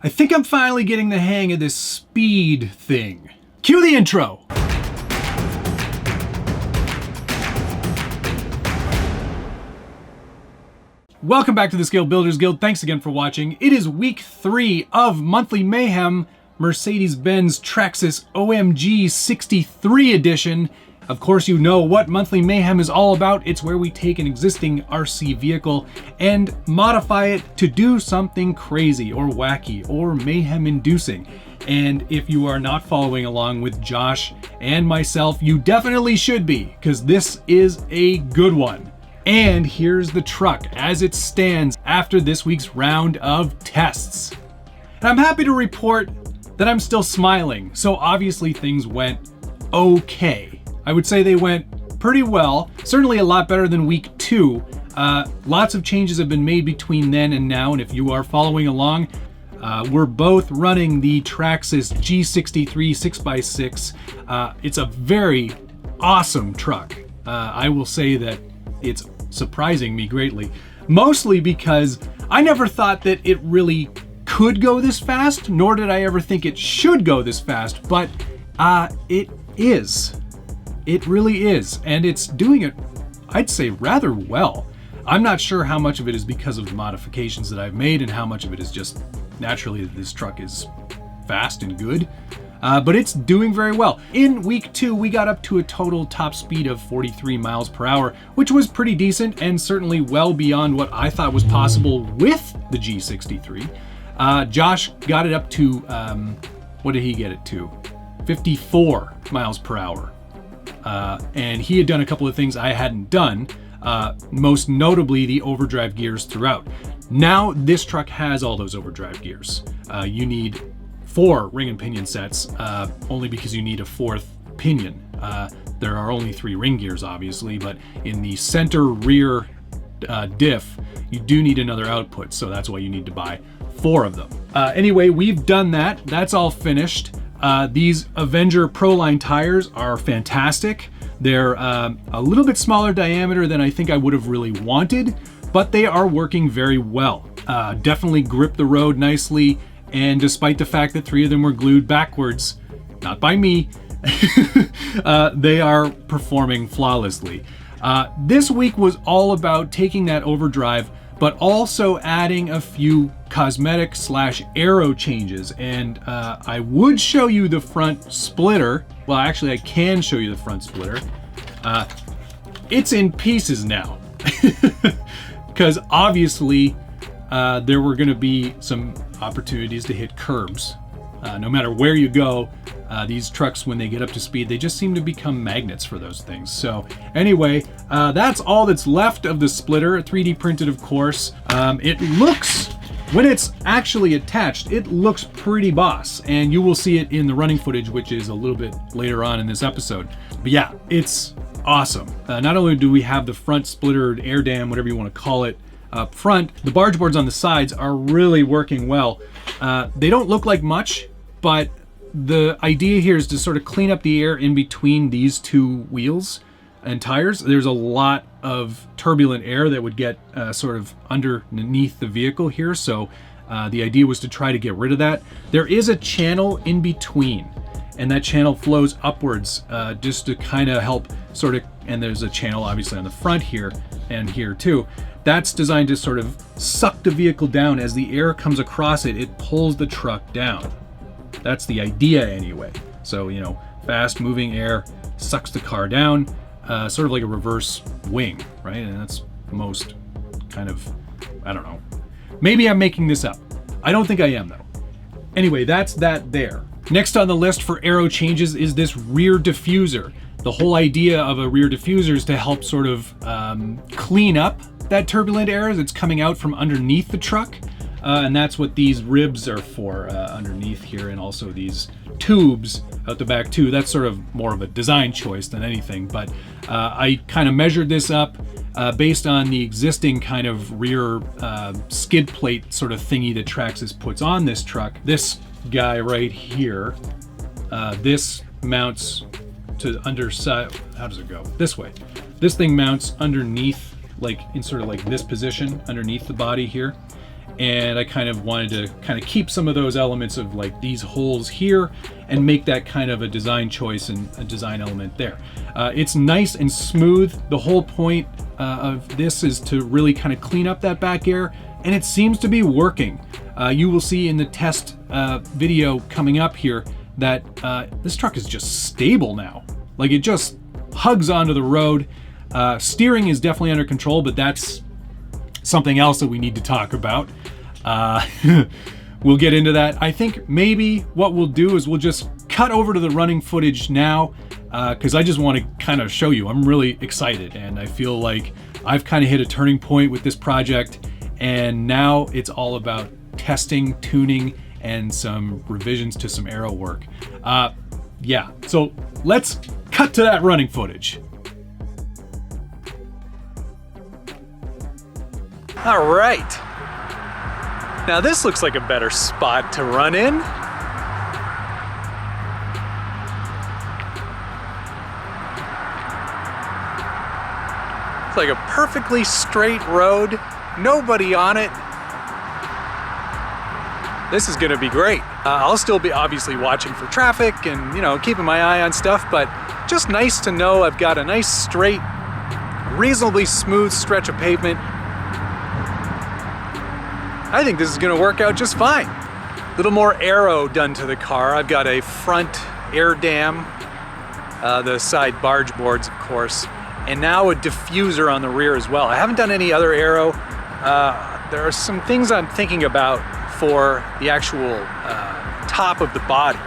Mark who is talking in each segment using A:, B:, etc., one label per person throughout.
A: I think I'm finally getting the hang of this speed thing. Cue the intro. Welcome back to the Scale Builders Guild. Thanks again for watching. It is week 3 of monthly Mayhem, Mercedes-Benz Traxxas OMG63 edition. Of course, you know what monthly Mayhem is all about. It's where we take an existing RC vehicle and modify it to do something crazy or wacky or mayhem-inducing. And if you are not following along with Josh and myself, you definitely should be, because this is a good one. And here's the truck as it stands after this week's round of tests. And I'm happy to report that I'm still smiling. So obviously things went okay. I would say they went pretty well, certainly a lot better than week 2. Lots of changes have been made between then and now, and if you are following along, we're both running the Traxxas G63 6x6. It's a very awesome truck. I will say that it's surprising me greatly, mostly because I never thought that it really could go this fast, nor did I ever think it should go this fast, but it is. It really is, and it's doing it, I'd say, rather well. I'm not sure how much of it is because of the modifications that I've made and how much of it is just naturally that this truck is fast and good, but it's doing very well. In week 2, we got up to a total top speed of 43 miles per hour, which was pretty decent and certainly well beyond what I thought was possible with the G63. Josh got it up to, what did he get it to? 54 miles per hour. And he had done a couple of things I hadn't done, most notably the overdrive gears throughout. Now this truck has all those overdrive gears. You need 4 ring and pinion sets, only because you need a 4th pinion. There are only 3 ring gears, obviously, but in the center rear diff, you do need another output, so that's why you need to buy 4 of them. Anyway, we've done that. That's all finished. These Avenger Proline tires are fantastic. They're a little bit smaller diameter than I think I would have really wanted, but they are working very well. Definitely grip the road nicely, and despite the fact that 3 of them were glued backwards, not by me, they are performing flawlessly. This week was all about taking that overdrive, but also adding a few cosmetic / aero changes. And I would show you the front splitter. Well, actually I can show you the front splitter. It's in pieces now. Because obviously there were gonna be some opportunities to hit curbs. No matter where you go, these trucks, when they get up to speed, they just seem to become magnets for those things. So anyway, that's all that's left of the splitter, 3D printed, of course. It looks, when it's actually attached, it looks pretty boss, and you will see it in the running footage, which is a little bit later on in this episode. But yeah, it's awesome. Not only do we have the front splitter, air dam, whatever you want to call it, up front, the barge boards on the sides are really working well. They don't look like much, but the idea here is to sort of clean up the air in between these 2 wheels and tires. There's a lot of turbulent air that would get sort of underneath the vehicle here, so the idea was to try to get rid of that. There is a channel in between, and that channel flows upwards just to kind of help sort of, and there's a channel obviously on the front here and here too. That's designed to sort of suck the vehicle down. As the air comes across it, it pulls the truck down. That's the idea anyway. So, you know, fast moving air sucks the car down, sort of like a reverse wing, right? And that's most kind of, I don't know. Maybe I'm making this up. I don't think I am though. Anyway, that's that there. Next on the list for aero changes is this rear diffuser. The whole idea of a rear diffuser is to help sort of clean up that turbulent air that's coming out from underneath the truck. And that's what these ribs are for underneath here, and also these tubes out the back too. That's sort of more of a design choice than anything, but I kind of measured this up based on the existing kind of rear skid plate sort of thingy that Traxxas puts on this truck. This guy right here, this mounts to underside, how does it go? This way. This thing mounts underneath, like in sort of like this position underneath the body here. and I kind of wanted to kind of keep some of those elements of like these holes here and make that kind of a design choice and a design element there. It's nice and smooth. The whole point of this is to really kind of clean up that back air, and it seems to be working. You will see in the test video coming up here that this truck is just stable now. Like, it just hugs onto the road. Steering is definitely under control, but that's something else that we need to talk about. We'll get into that. I think maybe what we'll do is we'll just cut over to the running footage now, because I just want to kind of show you. I'm really excited, and I feel like I've kind of hit a turning point with this project, and now it's all about testing, tuning, and some revisions to some aero work. Yeah, so let's cut to that running footage.
B: All right. Now this looks like a better spot to run in. It's like a perfectly straight road, nobody on it. This is gonna be great. I'll still be obviously watching for traffic and, you know, keeping my eye on stuff, but just nice to know I've got a nice straight, reasonably smooth stretch of pavement. I think this is gonna work out just fine. A little more aero done to the car. I've got a front air dam, the side barge boards, of course, and now a diffuser on the rear as well. I haven't done any other aero. There are some things I'm thinking about for the actual top of the body,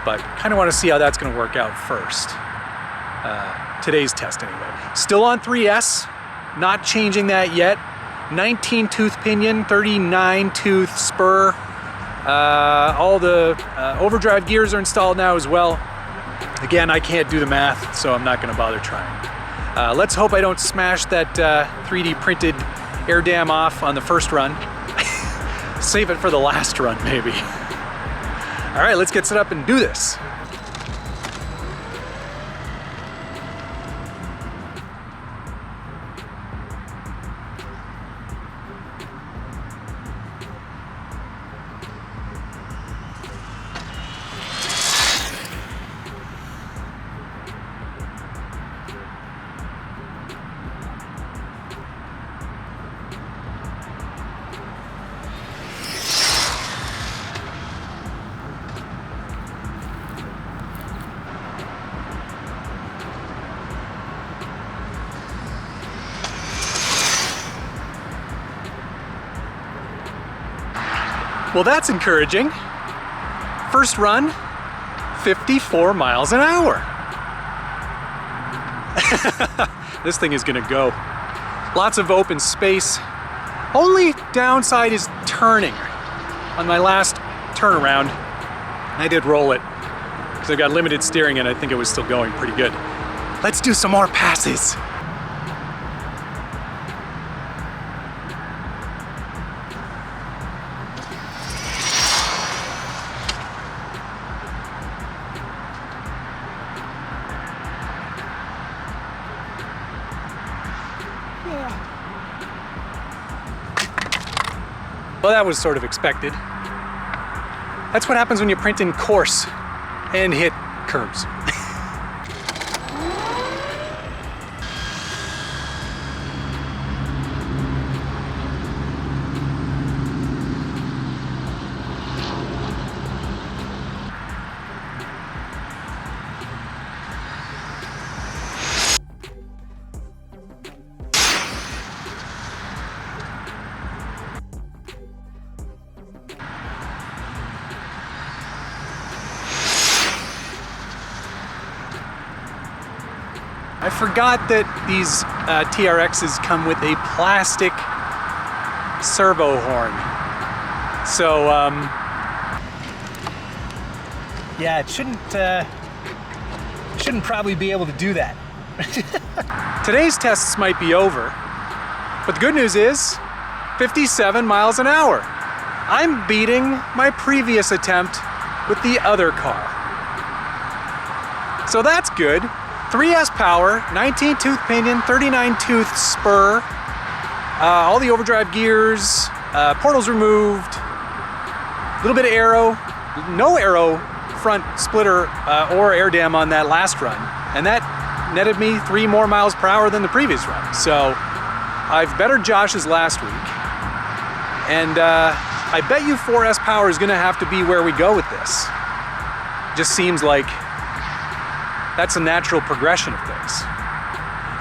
B: but kind of want to see how that's going to work out first. Today's test anyway. Still on 3S, not changing that yet. 19 tooth pinion, 39 tooth spur. All the overdrive gears are installed now as well. Again, I can't do the math, so I'm not going to bother trying. Let's hope I don't smash that 3D printed air dam off on the first run. Save it for the last run, maybe. All right, let's get set up and do this. Well, that's encouraging. First run, 54 miles an hour. This thing is gonna go. Lots of open space. Only downside is turning. On my last turnaround, I did roll it because I got limited steering and I think it was still going pretty good. Let's do some more passes. Well, that was sort of expected. That's what happens when you print in coarse and hit curbs. I forgot that these TRXs come with a plastic servo horn. So, yeah, it shouldn't probably be able to do that. Today's tests might be over, but the good news is 57 miles an hour. I'm beating my previous attempt with the other car. So that's good. 3S power, 19 tooth pinion, 39 tooth spur, all the overdrive gears, portals removed, a little bit of aero, no aero front splitter or air dam on that last run, and that netted me 3 more miles per hour than the previous run. So I've bettered Josh's last week, and I bet you 4S power is gonna have to be where we go with this. Just seems like that's a natural progression of things.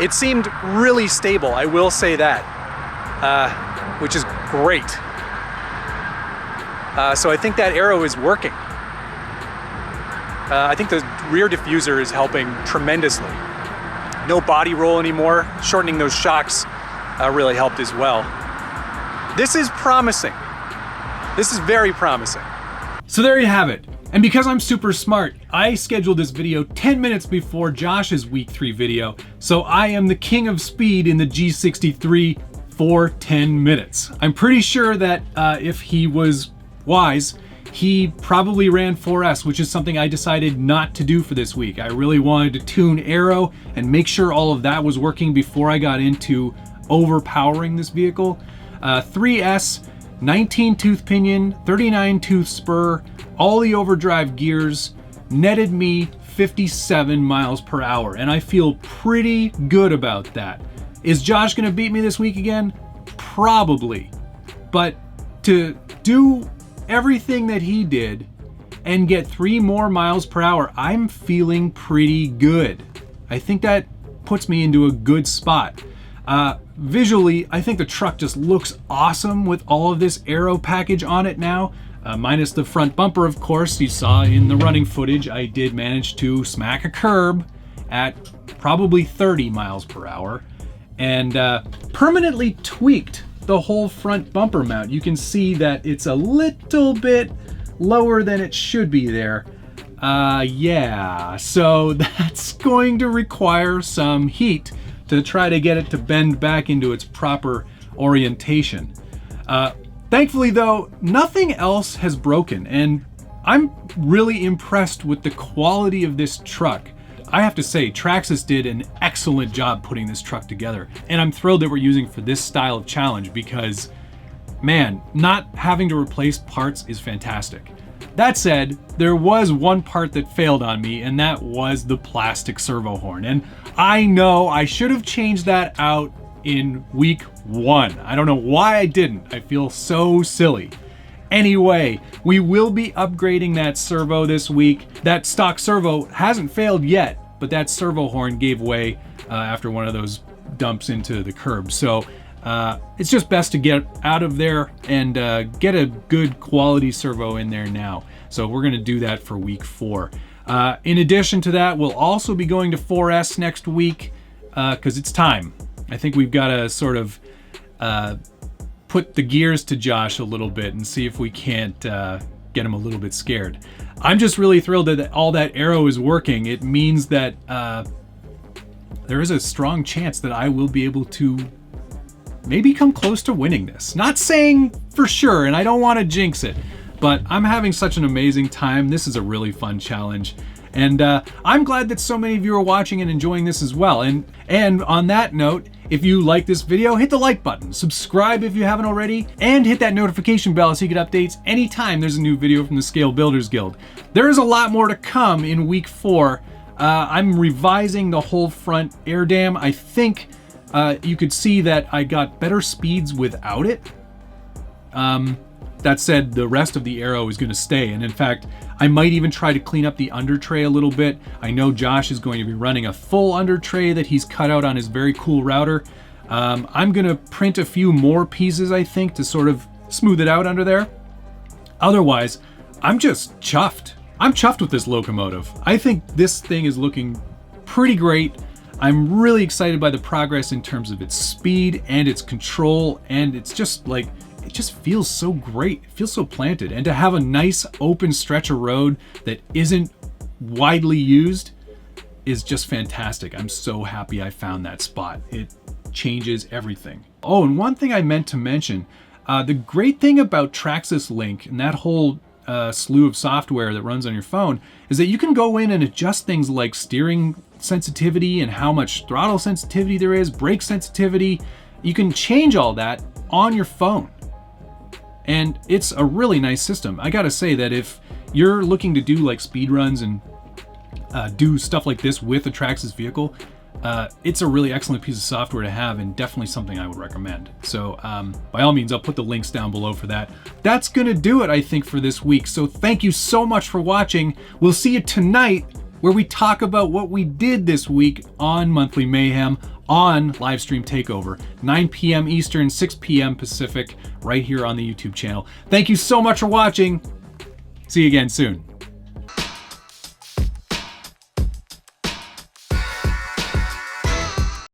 B: It seemed really stable, I will say that, which is great. So I think that aero is working. I think the rear diffuser is helping tremendously. No body roll anymore. Shortening those shocks really helped as well. This is promising. This is very promising.
A: So there you have it. And because I'm super smart, I scheduled this video 10 minutes before Josh's week 3 video. So I am the king of speed in the G63 for 10 minutes. I'm pretty sure that if he was wise, he probably ran 4S, which is something I decided not to do for this week. I really wanted to tune aero and make sure all of that was working before I got into overpowering this vehicle. 3S, 19 tooth pinion, 39 tooth spur, all the overdrive gears, netted me 57 miles per hour, and I feel pretty good about that. Is Josh gonna beat me this week again? Probably. But to do everything that he did and get 3 more miles per hour, I'm feeling pretty good. I think that puts me into a good spot. Visually, I think the truck just looks awesome with all of this aero package on it now. Minus the front bumper, of course. You saw in the running footage, I did manage to smack a curb at probably 30 miles per hour and permanently tweaked the whole front bumper mount. You can see that it's a little bit lower than it should be there. Yeah, so that's going to require some heat to try to get it to bend back into its proper orientation. Thankfully though, nothing else has broken, and I'm really impressed with the quality of this truck. I have to say, Traxxas did an excellent job putting this truck together, and I'm thrilled that we're using for this style of challenge because, man, not having to replace parts is fantastic. That said, there was one part that failed on me, and that was the plastic servo horn. And I know I should have changed that out in week 1. I don't know why I didn't. I feel so silly. Anyway, we will be upgrading that servo this week. That stock servo hasn't failed yet, but that servo horn gave way after one of those dumps into the curb. So it's just best to get out of there and get a good quality servo in there now. So we're gonna do that for week 4. In addition to that, we'll also be going to 4S next week because it's time. I think we've got to sort of put the gears to Josh a little bit and see if we can't get him a little bit scared. I'm just really thrilled that all that aero is working. It means that there is a strong chance that I will be able to maybe come close to winning this. Not saying for sure, and I don't want to jinx it, but I'm having such an amazing time. This is a really fun challenge. And I'm glad that so many of you are watching and enjoying this as well. And on that note, if you like this video, hit the like button, subscribe if you haven't already, and hit that notification bell so you get updates anytime there's a new video from the Scale Builders Guild. There is a lot more to come in week 4. I'm revising the whole front air dam. I think you could see that I got better speeds without it. That said, the rest of the aero is going to stay, and in fact, I might even try to clean up the under tray a little bit. I know Josh is going to be running a full under tray that he's cut out on his very cool router. I'm going to print a few more pieces, I think, to sort of smooth it out under there. Otherwise, I'm just chuffed. I'm chuffed with this locomotive. I think this thing is looking pretty great. I'm really excited by the progress in terms of its speed and its control, and it's just like, it just feels so great. It feels so planted. And to have a nice open stretch of road that isn't widely used is just fantastic. I'm so happy I found that spot. It changes everything. Oh, and one thing I meant to mention, the great thing about Traxxas Link and that whole slew of software that runs on your phone is that you can go in and adjust things like steering sensitivity and how much throttle sensitivity there is, brake sensitivity. You can change all that on your phone. And it's a really nice system. I gotta say that if you're looking to do like speed runs and do stuff like this with a Traxxas vehicle, it's a really excellent piece of software to have, and definitely something I would recommend. So by all means, I'll put the links down below for that. That's gonna do it, I think, for this week. So thank you so much for watching. We'll see you tonight, where we talk about what we did this week on Monthly Mayhem on Livestream Takeover, 9 p.m. Eastern, 6 p.m. Pacific, right here on the YouTube channel. Thank you so much for watching. See you again soon.